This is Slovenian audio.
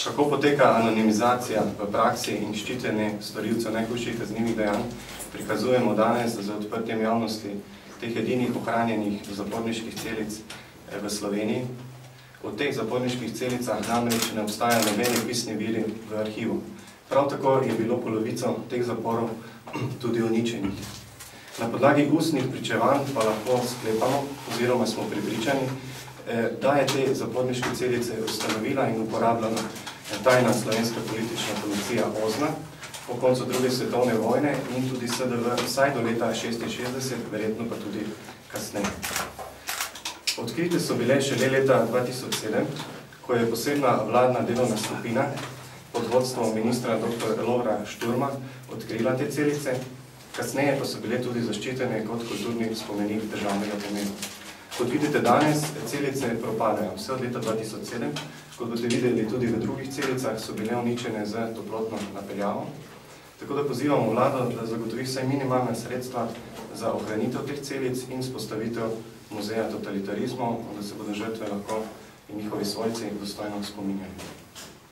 Kako poteka anonimizacija v praksi in ščitenje storilcev najhujših kaznivih dejanj, prikazujemo danes z odprtjem javnosti teh edinih ohranjenih zaporniških celic v Sloveniji. V teh zaporniških celicah namreč ne obstaja nobeni pisni viri v arhivu. Prav tako je bilo polovico teh zaporov tudi uničenih. Na podlagi ustnih pričevanj pa lahko sklepamo, oziroma smo prepričani, da je te zaporniške celice ustanovila in uporabljala tajna slovenska politična policija OZNA po koncu druge svetovne vojne in tudi SDV vsaj do leta 1966, verjetno pa tudi kasneje. Odkrite so bile šele leta 2007, ko je posebna vladna delovna skupina pod vodstvom ministra dr. Lovra Šturma odkrila te celice, kasneje pa so bile tudi zaščitene kot kulturni spomenik državnega pomena. Kot vidite danes, celice propadajo vse od leta 2007, kot boste videli tudi v drugih celicah, so bile uničene z toplotno napeljavo. Tako da pozivamo vlado, da zagotovi vsaj minimalna sredstva za ohranitev teh celic in vzpostavitev muzeja totalitarizmov, da se bodo žrtve lahko in njihovi svojci dostojno spominjali.